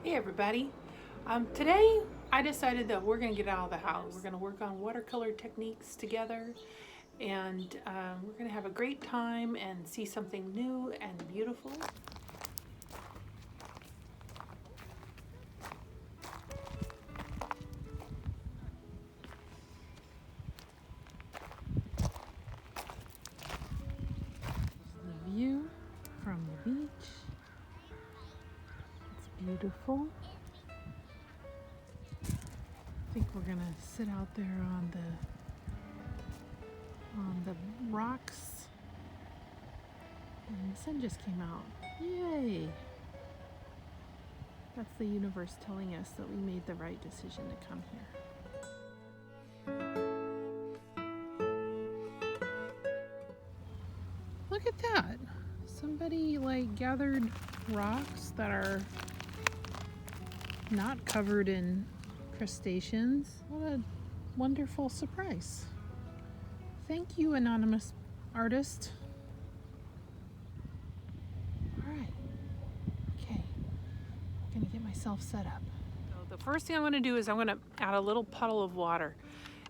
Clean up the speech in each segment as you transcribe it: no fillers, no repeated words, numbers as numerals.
Hey everybody. Today I decided that we're going to get out of the house. We're going to work on watercolor techniques together and we're going to have a great time and see something new and beautiful. The view from the beach. It's beautiful. I think we're going to sit out there on the rocks. And the sun just came out. Yay! That's the universe telling us that we made the right decision to come here. Look at that. Somebody gathered rocks that are not covered in crustaceans. What a wonderful surprise. Thank you, anonymous artist. All right. Okay. I'm gonna get myself set up. So the first thing I'm gonna do is I'm gonna add a little puddle of water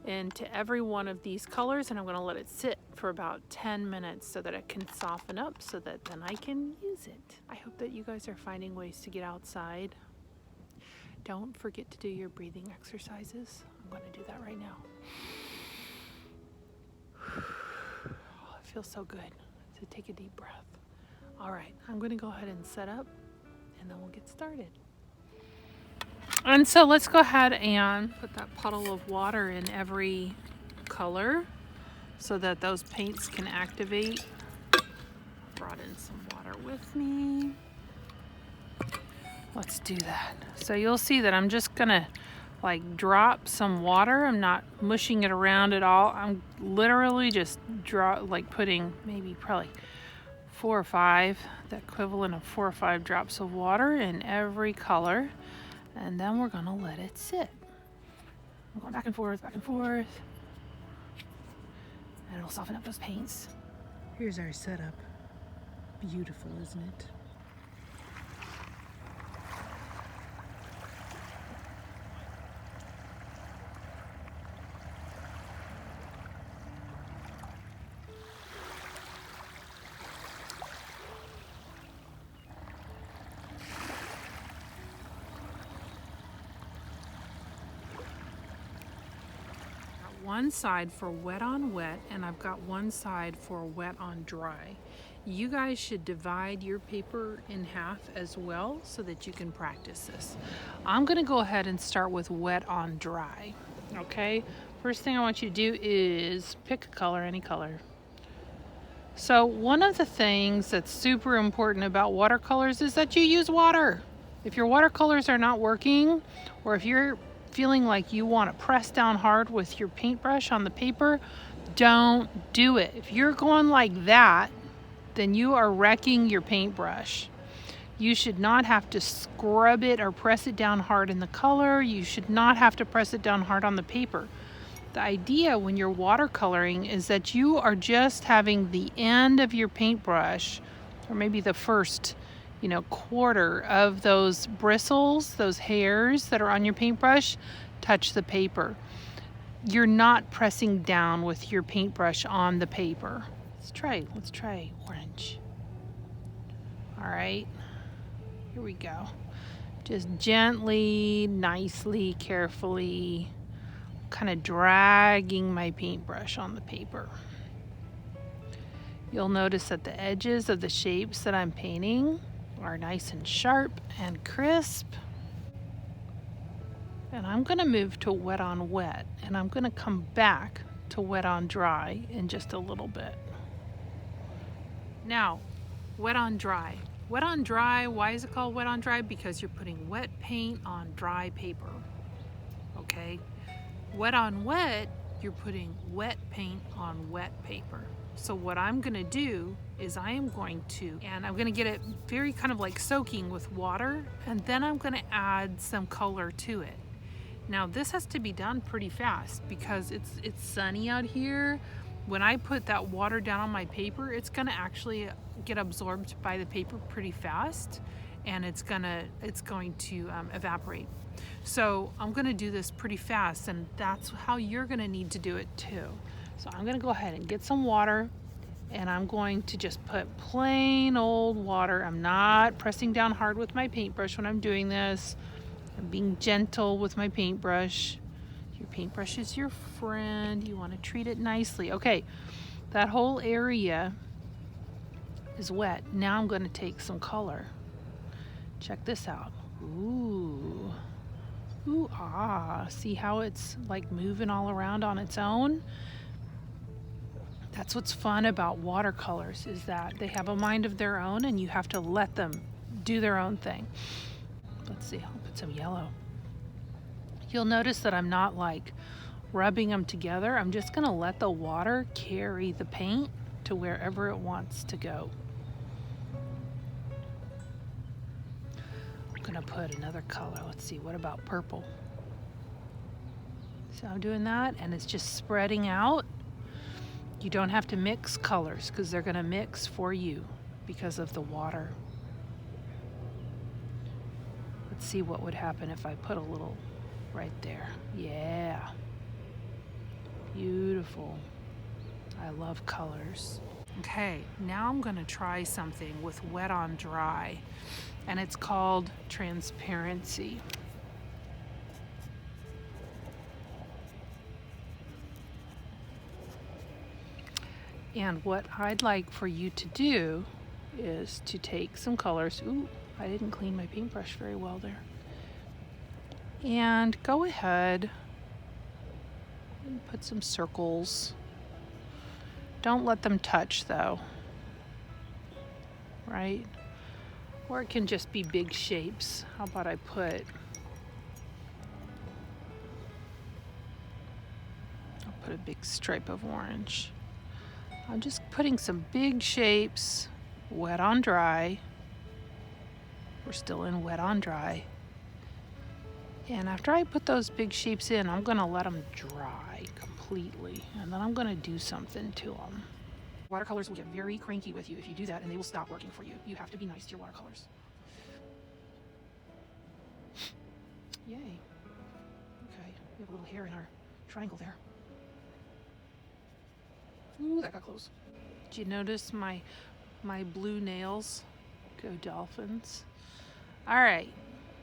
into every one of these colors, and I'm going to let it sit for about 10 minutes so that it can soften up so that then I can use it. I hope that you guys are finding ways to get outside. Don't forget to do your breathing exercises. I'm going to do that right now. Oh, it feels so good to take a deep breath. All right, I'm going to go ahead and set up and then we'll get started. And so let's go ahead and put that puddle of water in every color so that those paints can activate. Brought in some water with me. Let's do that. So you'll see that I'm just gonna drop some water. I'm not mushing it around at all. I'm literally just putting probably 4 or 5, the equivalent of 4 or 5 drops of water in every color. And then we're gonna let it sit. I'm going back and forth, and it'll soften up those paints. Here's our setup. Beautiful, isn't it? One side for wet on wet, and I've got one side for wet on dry. You guys should divide your paper in half as well so that you can practice this. I'm gonna go ahead and start with wet on dry. Okay, first thing I want you to do is pick a color, any color. So one of the things that's super important about watercolors is that you use water. If your watercolors are not working, or if you're feeling like you want to press down hard with your paintbrush on the paper, don't do it. If you're going like that, then you are wrecking your paintbrush. You should not have to scrub it or press it down hard in the color. You should not have to press it down hard on the paper. The idea when you're watercoloring is that you are just having the end of your paintbrush, or maybe the first quarter of those bristles, those hairs that are on your paintbrush, touch the paper. You're not pressing down with your paintbrush on the paper. Let's try orange. All right, here we go. Just gently, nicely, carefully, kind of dragging my paintbrush on the paper. You'll notice that the edges of the shapes that I'm painting are nice and sharp and crisp. And I'm going to move to wet on wet, and I'm going to come back to wet on dry in just a little bit. Now, wet on dry. Wet on dry, why is it called wet on dry? Because you're putting wet paint on dry paper. Okay? Wet on wet, you're putting wet paint on wet paper. So what I'm gonna do is I'm gonna get it very kind of soaking with water, and then I'm gonna add some color to it. Now this has to be done pretty fast because it's sunny out here. When I put that water down on my paper, it's gonna actually get absorbed by the paper pretty fast. and it's going to evaporate. So I'm gonna do this pretty fast, and that's how you're gonna need to do it too. So I'm gonna go ahead and get some water, and I'm going to just put plain old water. I'm not pressing down hard with my paintbrush when I'm doing this. I'm being gentle with my paintbrush. Your paintbrush is your friend. You want to treat it nicely. Okay, that whole area is wet. Now I'm going to take some color. Check this out. Ooh. Ooh, ah. See how it's like moving all around on its own? That's what's fun about watercolors, is that they have a mind of their own and you have to let them do their own thing. Let's see, I'll put some yellow. You'll notice that I'm not like rubbing them together. I'm just gonna let the water carry the paint to wherever it wants to go. I'm gonna put another color. Let's see, what about purple? So I'm doing that, and it's just spreading out. You don't have to mix colors because they're gonna mix for you because of the water. Let's see what would happen if I put a little right there. Yeah. Beautiful. I love colors. Okay, now I'm gonna try something with wet on dry, and it's called transparency. And what I'd like for you to do is to take some colors. Ooh, I didn't clean my paintbrush very well there. And go ahead and put some circles. Don't let them touch though, right? Or it can just be big shapes. How about I put, I'll put a big stripe of orange. I'm just putting some big shapes, wet on dry. We're still in wet on dry. And after I put those big shapes in, I'm gonna let them dry completely. And then I'm gonna do something to them. Watercolors will get very cranky with you if you do that, and they will stop working for you. You have to be nice to your watercolors. Yay. Okay, we have a little hair in our triangle there. Ooh, that got close. Did you notice my blue nails? Go dolphins. All right,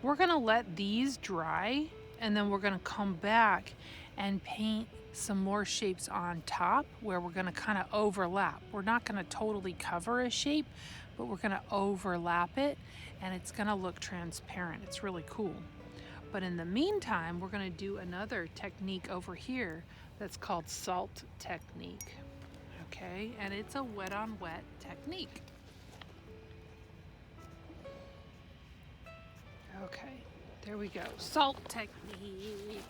we're gonna let these dry, and then we're gonna come back and paint some more shapes on top where we're gonna kind of overlap. We're not gonna totally cover a shape, but we're gonna overlap it, and it's gonna look transparent. It's really cool. But in the meantime, we're gonna do another technique over here that's called salt technique. Okay, and it's a wet on wet technique. Okay, there we go. Salt technique.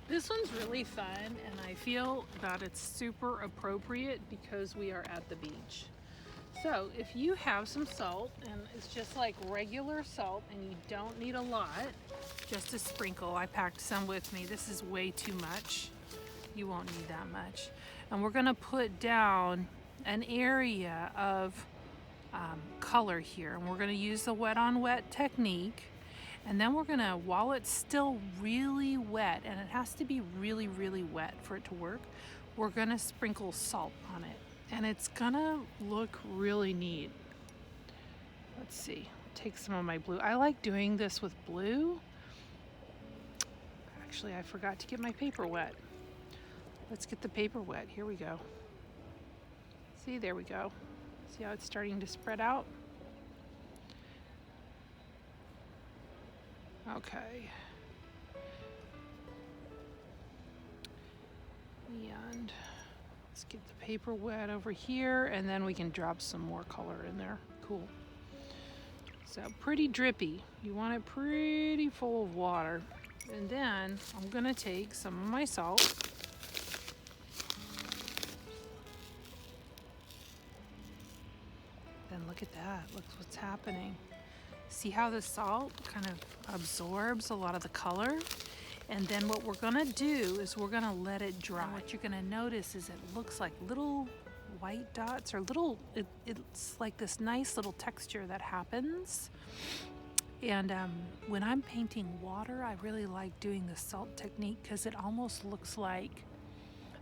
This one's really fun, and I feel that it's super appropriate because we are at the beach. So if you have some salt, and it's just like regular salt, and you don't need a lot, just a sprinkle. I packed some with me. This is way too much. You won't need that much. And we're gonna put down an area of color here, and we're gonna use the wet on wet technique. And then we're gonna, while it's still really wet, and it has to be really, really wet for it to work, we're gonna sprinkle salt on it. And it's gonna look really neat. Let's see, take some of my blue. I like doing this with blue. Actually, I forgot to get my paper wet. Let's get the paper wet. Here we go. See, there we go. See how it's starting to spread out? Okay. And let's get the paper wet over here, and then we can drop some more color in there. Cool. So pretty drippy. You want it pretty full of water. And then I'm gonna take some of my salt. Then look at that, look what's happening. See how the salt kind of absorbs a lot of the color? And then what we're gonna do is we're gonna let it dry. And what you're gonna notice is it looks like little white dots or little, it's like this nice little texture that happens. And when I'm painting water, I really like doing the salt technique because it almost looks like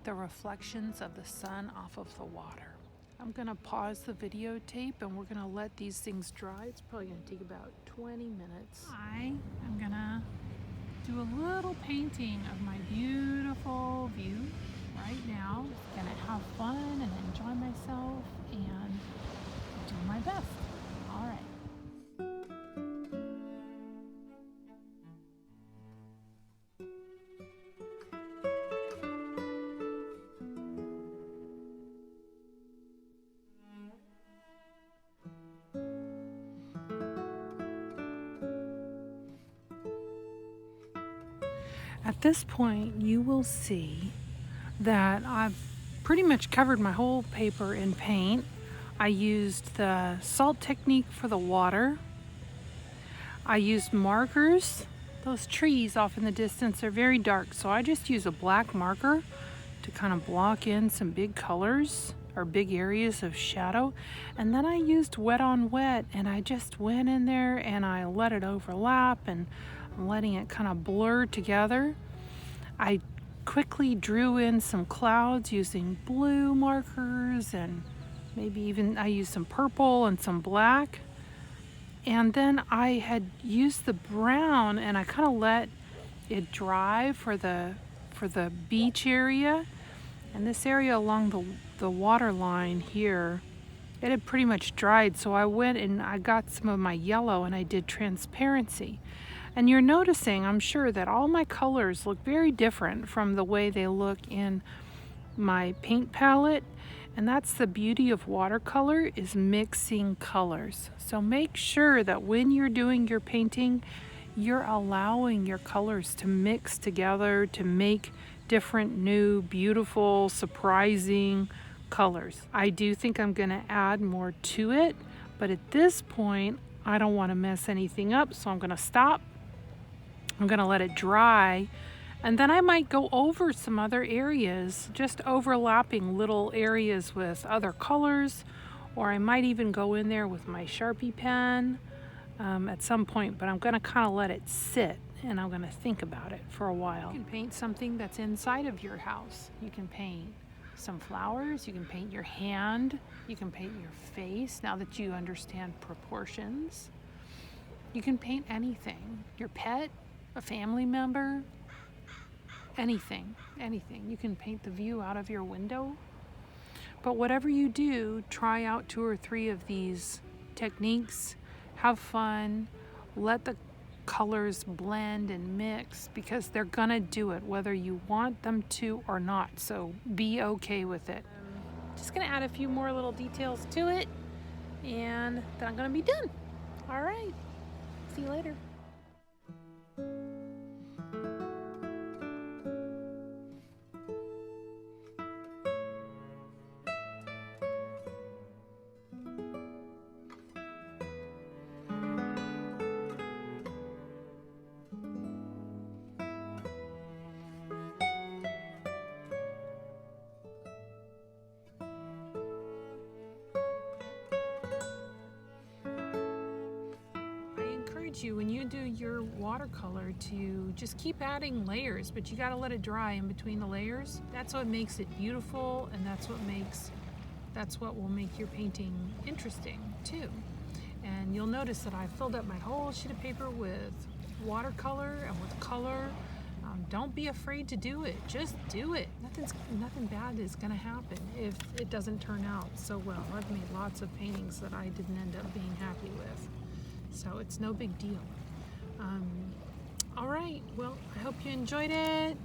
the reflections of the sun off of the water. I'm gonna pause the videotape and we're gonna let these things dry. It's probably gonna take about 20 minutes. I am gonna do a little painting of my beautiful view right now. Gonna have fun and enjoy myself and do my best. All right. At this point, you will see that I've pretty much covered my whole paper in paint. I used the salt technique for the water. I used markers. Those trees off in the distance are very dark, so I just use a black marker to kind of block in some big colors or big areas of shadow. And then I used wet on wet, and I just went in there and I let it overlap and I'm letting it kind of blur together. I quickly drew in some clouds using blue markers, and maybe even I used some purple and some black. And then I had used the brown and I kind of let it dry for the beach area. And this area along the water line here, it had pretty much dried, so I went and I got some of my yellow and I did transparency. And you're noticing, I'm sure, that all my colors look very different from the way they look in my paint palette. And that's the beauty of watercolor, is mixing colors. So make sure that when you're doing your painting, you're allowing your colors to mix together to make different, new, beautiful, surprising colors. I do think I'm going to add more to it, but at this point, I don't want to mess anything up, so I'm going to stop. I'm going to let it dry, and then I might go over some other areas, just overlapping little areas with other colors, or I might even go in there with my Sharpie pen at some point, but I'm going to kind of let it sit and I'm going to think about it for a while. You can paint something that's inside of your house. You can paint some flowers, you can paint your hand, you can paint your face now that you understand proportions. You can paint anything, your pet, a family member, anything. You can paint the view out of your window. But whatever you do, try out 2 or 3 of these techniques, have fun, let the colors blend and mix, because they're gonna do it whether you want them to or not, so be okay with it. Just gonna add a few more little details to it and then I'm gonna be done. All right, see you later. You, when you do your watercolor, to just keep adding layers, but you got to let it dry in between the layers. That's what makes it beautiful, and that's what will make your painting interesting too. And you'll notice that I filled up my whole sheet of paper with watercolor and with color. Don't be afraid to do it. Just do it. Nothing bad is going to happen if it doesn't turn out so well. I've made lots of paintings that I didn't end up being happy with. So it's no big deal. All right, well, I hope you enjoyed it.